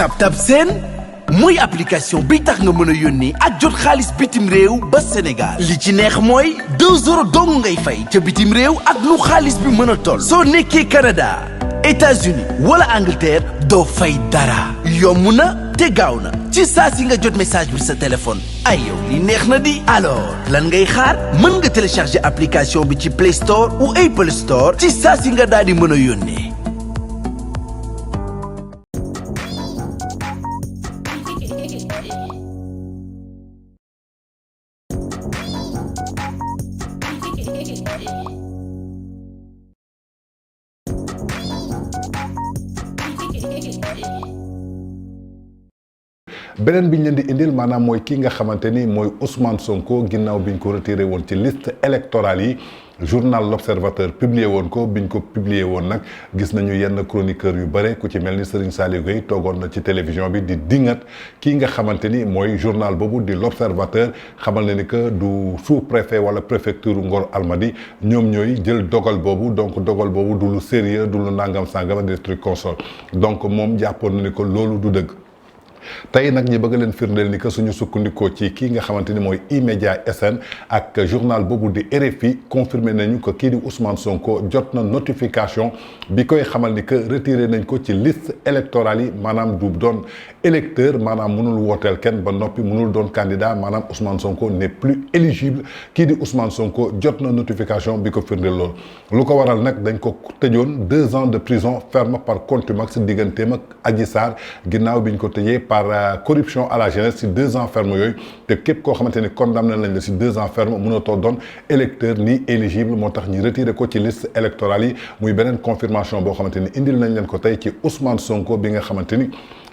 TapTap Send mooy application bi tax nga mën a yónnee ak jot xaalis bitim réew ba Sénégal li ci neex mooy 2 euros dong ngay fay ca bitim réew ak lu xaalis bi mën a toll. soo nekkee Canada États-Unis wala Angleterre doo fay dara yomb na te gaaw na ci saa si nga jot message bi sa téléphone ay yow li neex na di. alors lan ngay xaar mën nga télécharger application bi ci Play Store ou Apple Store ci saa si nga daal di mën a yónnee. beneen bi ñu leen di indil maanaam mooy kii nga xamante ni mooy Ousmane Sonko ginnaaw bi ñu ko retiré woon ci liste électorale yi journal L'Observateur publié woon ko biñ ko publié woon nag gis nañu yenn chroniqueur yu bare ku ci mel ni Serigne Saliou Gueye toogoon na ci télévision bi di dingat kii nga xamante ni mooy journal boobu di L'Observateur xamal na ni que du sous-préfet wala préfecture Ngor Almadi ñoom ñooy jël dogal boobu donc dogal boobu du lu sérieux du lu nangam sangam des trucs consorts donc moom jàppoon na ni que loolu du dëgg. tey nag ñi bëgg leen firndeel ni que suñu sukkandikoo ci kii nga xamante ni mooy E-Media SN ak journal boobu di RFI confirmé nañu que kii di Ousmane Sonko jot na notification bi koy xamal ni que retiré nañ ko ci liste électorale yi maanaam du doon électeur maanaam mënul wooteel kenn ba noppi mënul doon candidat maanaam Ousmane Sonko n'est plus éligible kii di Ousmane Sonko jot na notification bi ko firndeel loolu. lu ko waral nag dañ ko tëjoon 2 ans de prison ferme par contumace digganteem ak Adji Sarr ginnaaw biñ ko tëjee par corruption à la jeunesse ci 2 ans ferme yooyu te képp koo xamante ni condamné nañ la ci 2 ans ferme mënatoo doon électeur ni éligible moo tax ñi retiré ko ci liste électorale yi muy beneen confirmation boo xamante ni indil nañ leen ko tey ci Ousmane Sonko bi nga xamante ni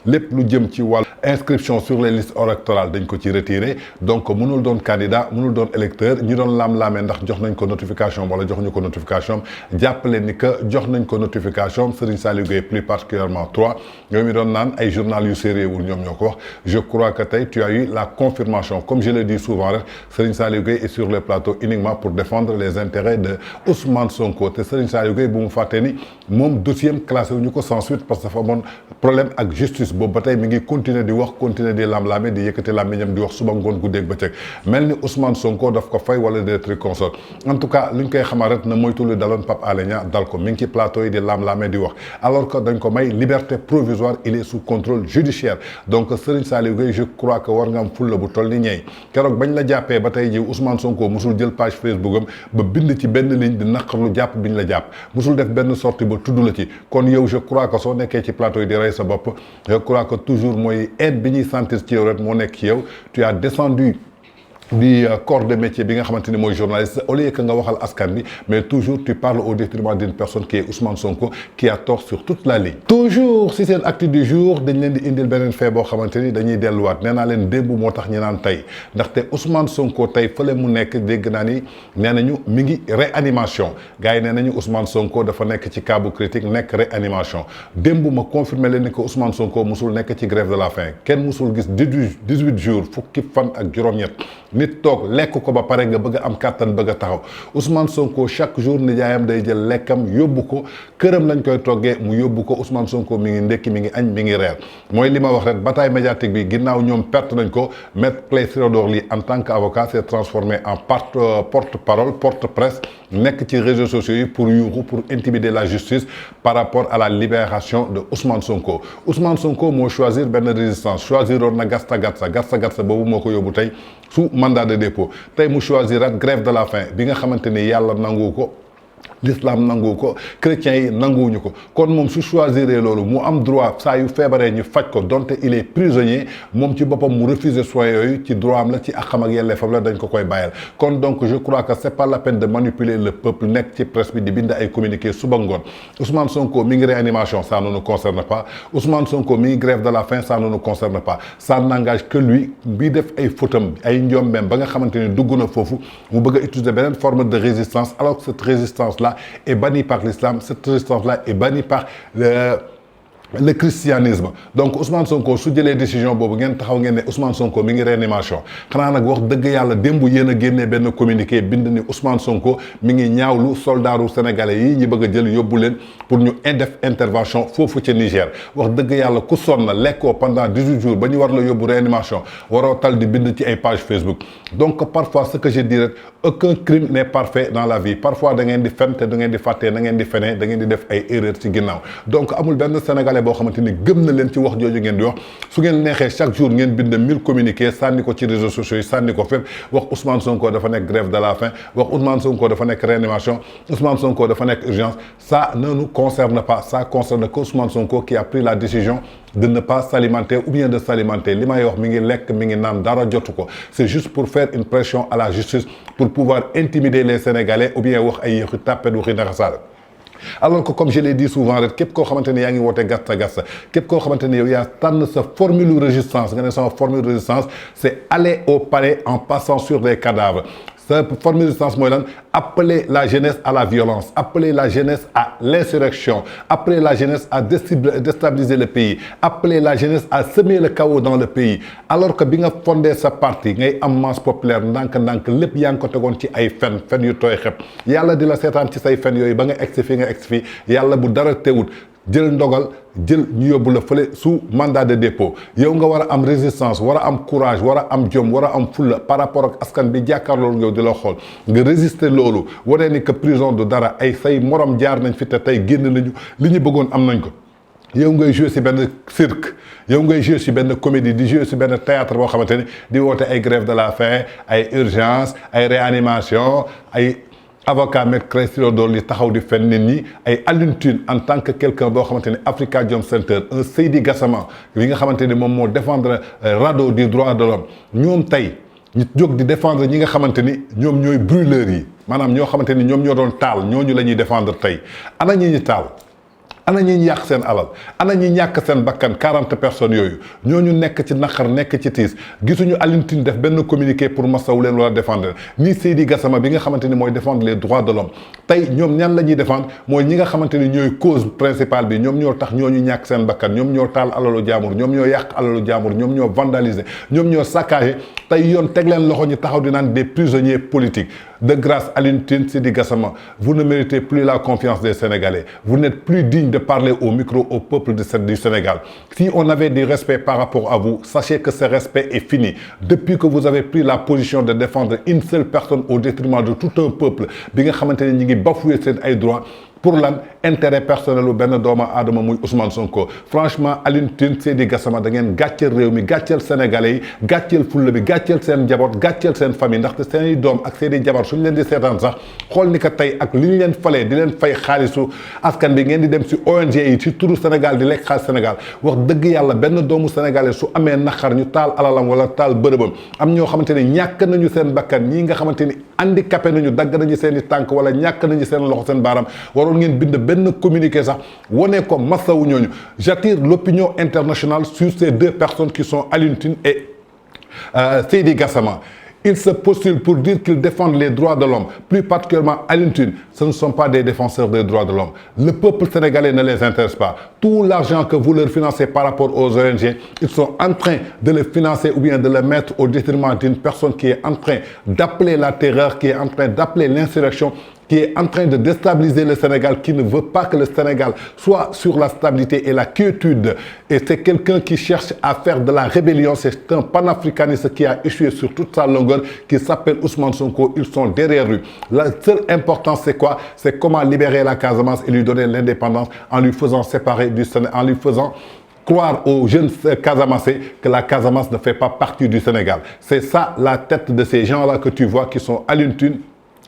lépp lu jëm ci wàllu inscription sur les listes électorales dañ ko ci retiré donc mënul doon candidat mënul doon électeur ñi doon laam-laamee ndax jox nañ ko notification wala joxuñu ko notification jàppale ni que jox nañ ko notification Serigne Saliou Gueye plus particulièrement 3 ñoom mi doon naan ay journal yu sérieux wul ñoom ñoo ko wax je crois que tey tu as eu la confirmation comme je le dis souvent rek Serigne Saliou Gueye est sur le plateau uniquement pour défendre les intérêts de Ousmane Sonko te Serigne Saliou Gueye bu mu fàttee ni moom dossier classé wuñu ko sans suite parce que dafa amoon problème ak justice boobu ba tey mi ngi continuer di wax continuer di lam-laame di yëkkati làmmiñam di wax suba ngoon guddeeg bëccëg mel ni Ousmane Sonko daf ko fay wala des trucs consorts en tout cas li ñu koy xamal rek na moytu lu daloon Pape Alé Niang dal ko mi ngi ci plateau yi di lam-laame di wax alors que dañ ko may liberté provisoire il est sous contrôle judiciaire donc Serigne Saliou Gueye je crois que war nga am fulla bu toll ni ñeey keroog bañ la jàppee ba tey ji Ousmane Sonko musul jël page Facebook am ba bind ci benn ligne di naqarlu jàpp biñ la jàpp musul def benn sortie ba tudd la ci kon yow je crois que soo nekkee ci plateau yi di rey sa bopp je crois que toujours mooy aide bi ñuy sentir ci yow rek moo nekk ci yow tu as descendu du corps de métier bi nga xamante ni mooy journaliste au lieu que nga waxal askan bi mais toujours tu parles au détriment d'une personne qui est Ousmane Sonko qui a tort sur toute la ligne. toujours si seen acte du jour dañ leen di indil beneen fait boo xamante ni dañuy delluwaat nee naa leen démb moo tax ñu naan tey ndaxte Ousmane Sonko tey fële mu nekk dégg naa ni nee nañu mi ngi réanimation gars yi nee nañu Ousmane Sonko dafa nekk ci cas bu critique nekk réanimation démb ma confirmé leen ni que Ousmane Sonko musul nekk ci grève de la faim kenn musul gis 18 jours fukki fan ak juróom-ñett. nit toog lekk ko ba pare nga bëgg a am kàttan bëgg a taxaw Ousmane Sonko chaque jour nijaayam day jël lekkam yóbbu ko këram lañ koy toggee mu yóbbu ko Ousmane Sonko mi ngi ndekki mi ngi añ mi ngi reer mooy li ma wax rek bataille médiatique bi ginnaaw ñoom perte nañ ko Maître Clédor Ly en tant qu'avocat s'est transformé en porte-parole porte-presse nekk ci réseaux sociaux yi pour yuuxu pour intimider la justice par rapport à la libération de Ousmane Sonko Ousmane Sonko moo choisir benn résistance choisiroon na gasta boobu moo ko yóbbu tey sous mandat de dépôt tey mu choisirat grève de la faim bi nga xamante ni yàlla nangu ko l'islam nangu ko chrétiens yi nanguwuñu ko kon moom su choisiree loolu mu am droit saa yu feebaree ñu faj ko donte il est prisonnier moom ci boppam mu refuser soins yooyu ci droit am la ci àqam ak yelleefam la dañ ko koy bàyyal kon donc je crois que c'est pas la peine de manipuler le peuple nekk ci presse bi di bind ay communiqué suba ngoon Ousmane Sonko mi ngi réanimation ça ne nous concerne pas Ousmane Sonko mi ngi grève de la faim ça ne nous concerne pas ça n'engage que lui bi def ay fautam ay njombeem ba nga xamante ni dugg na foofu mu bëgg a utiliser beneen forme de résistance alors que cette résistance là est bannie par l'islam, cette résistance-là est bannie par le christianisme. Donc Ousmane Sonko su jëlee décision boobu ngeen taxaw ngeen ne Ousmane Sonko mi ngi réanimation xanaa nag wax dëgg yàlla démb yéen a génnee benn communiqué bind ni Ousmane Sonko mi ngi ñaawlu soldaaru sénégalais yi ñi bëgg a jël yóbbu leen pour ñu def intervention foofu ca Niger. wax dëgg yàlla ku sonn na lekkoo pendant 18 jours ba ñu war la yóbbu réanimation waroo tal di bind ci ay page Facebook. Donc parfois ce que je dirais, aucun crime n'est parfait dans la vie. Parfois da ngeen di fen te da ngeen di fàtte da ngeen di fenee da ngeen di def ay erreurs ci ginnaaw. Donc amul benn sénégalais boo xamante ni gëm na leen ci wax jooju ngeen di wax su ngeen neexee chaque jour ngeen bind 1000 communiqués sànni ko ci réseaux sociaux yi sànni ko fépp wax Ousmane Sonko dafa nekk grève de la faim wax Ousmane Sonko dafa nekk réanimation Ousmane Sonko dafa nekk urgence. Ça ne nous concerne pas, ça concerne que Ousmane Sonko qui a pris la décision de ne pas s'alimenter ou bien de s'alimenter. Li may wax mi ngi lekk mi ngi naan dara jotu ko. C'est juste pour faire une pression à la justice pour pouvoir intimider les Sénégalais ou bien wax ay yëxu tàppet waxi naxasaale. Alors que comme je l'ai dit souvent rek képp koo xamante ni yaa ngi woote gasta gasta képp koo xamante ni yow yaa tànn sa formule résistance nga ne sama formule résistance c'est aller au palais en passant sur des cadavres. Sa formule de résistance mooy lan appeler la jeunesse à la violence, appeler la jeunesse à l'insurrection, appeler la jeunesse à déstabiliser le pays, appeler la jeunesse à semer le chaos dans le pays. Alors que bi nga fondé sa parti ngay am masse populaire ndànk-ndànk lépp yaa ngi ko tegoon ci ay fen yu tooy xep yàlla di la seetaan ci say fen yooyu ba nga egsi fi nga egsi fi yàlla bu dara teewut jël ndogal jël ñu yóbbu la fële sous mandat de dépôt yow nga war a am résistance war a am courage war a am jom war a am fulla par rapport ak askan bi jàkkaarloolu yow di la xool nga résister loolu wane ni que prison du dara ay say morom jaar nañ fi te tey génn nañu li ñu bëggoon am nañ ko. yow ngay jouer ci benn cirque yow ngay jouer ci benn comédie di jouer ci benn théâtre boo xamante ni di woote ay grève de la faim ay urgence ay réanimation ay avocat Maître Ciré Clédor taxaw di fen nit ñi ay Alioune Tine en tant que quelqu'un boo xamante ni Afrikajom Center un Seydi Gassama li nga xamante ni moom moo défendre radeau des droits de l'homme ñoom tey ñu jóg di défendre ñi nga xamante ni ñoom ñooy brûleurs yi maanaam ñoo xamante ni ñoom ñoo doon taal ñooñu la ñuy défendre tey ana ñi taal ana ñi yàq seen alal ana ñi ñàkk seen bakkan 40 personnes yooyu ñooñu nekk ci naqar nekk ci tiis gisuñu Alioune Tine def benn communiqué pour masawu leen wala défendre ni Seydi Gassama bi nga xamante ni mooy défendre les droits de l'homme tey ñoom ñan la ñuy défendre mooy ñi nga xamante ni ñooy cause principale bi ñoom ñoo tax ñooñu ñàkk seen bakkan ñoom ñoo taal alalu jaamur ñoom ñoo yàq alalu jaamur ñoom ñoo vandaliser ñoom ñoo saccagé tey yoon teg leen loxo ñu taxaw di naan des prisonniers politiques. De grâce Alioune Tine, Seydi Gassama, vous ne méritez plus la confiance des Sénégalais. Vous n'êtes plus digne de parler au micro au peuple du Sénégal. Si on avait du respect par rapport à vous, sachez que ce respect est fini. Depuis que vous avez pris la position de défendre une seule personne au détriment de tout un peuple, bi nga xamanteni ñi ngi bafouer seen ay droits pour l'intérêt personnel ou benn dooma aadama muy Ousmane Sonko. Franchement Alioune Tine, Seydi Gassama da ngeen gàcceel réew mi gàcceel sénégalais yi gàcceel fulla bi gàcceel seen njaboot gàcceel seen famille ndaxte seeni doom ak seeni jabar suñu leen di seetaan sax xool ni que tey ak li ñu leen falee di leen fay xaalisu askan bi ngeen di dem si ONG yi ci turu Sénégal di lekk xaalis Sénégal wax dëgg yàlla benn doomu sénégalais su amee naqar ñu taal alalam wala taal bërëbam am ñoo xamante ni ñàkk nañu seen bakkan ñii nga xamante ni handicapé nañu dagg nañu seen i tànk wala ñàkk nañu seen loxo seen baaram waroon ngeen bind benn communiqué sax wane ko massawu ñooñu. J'attire l'opinion internationale sur ces deux personnes qui sont Alioune Tine et Seydi Gassama. Ils se postulent pour dire qu'ils défendent les droits de l'homme, plus particulièrement Alioune Tine. Ce ne sont pas des défenseurs des droits de l'homme. Le peuple sénégalais ne les intéresse pas. Tout l'argent que vous leur financez par rapport aux ONG, ils sont en train de le financer ou bien de le mettre au détriment d'une personne qui est en train d'appeler la terreur, qui est en train d'appeler l'insurrection, qui est en train de déstabiliser le Sénégal, qui ne veut pas que le Sénégal soit sur la stabilité et la quiétude. Et c'est quelqu'un qui cherche à faire de la rébellion. C'est un panafricaniste qui a échoué sur toute sa longueur, qui s'appelle Ousmane Sonko. Ils sont derrière lui. La seule importance, c'est quoi? C'est comment libérer la Casamance et lui donner l'indépendance en lui faisant séparer du Sénégal, en lui faisant croire aux jeunes Casamassés que la Casamance ne fait pas partie du Sénégal. C'est ça la tête de ces gens-là que tu vois qui sont Alioune Tine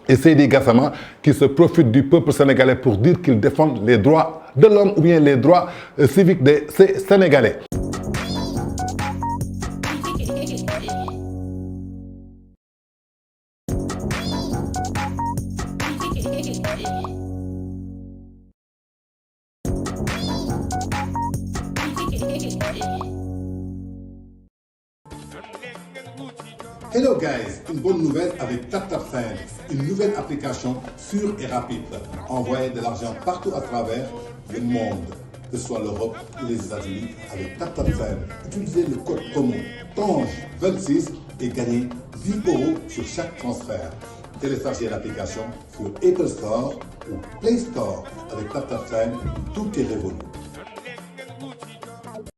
et Seydi Gassama qui se profitent du peuple sénégalais pour dire qu'ils défendent les droits de l'homme ou bien les droits civiques des Sénégalais. Hello guys, une bonne nouvelle avec TapTapSend, une nouvelle application sûre et rapide. Envoyez de l'argent partout à travers le monde. que ce soit l'Europe ou les États-Unis avec TapTapSend. Utilisez le code promo TANGE26 et gagnez 10 € sur chaque transfert. Téléchargez l'application sur Apple Store ou Play Store avec TapTapSend, tout est révolu.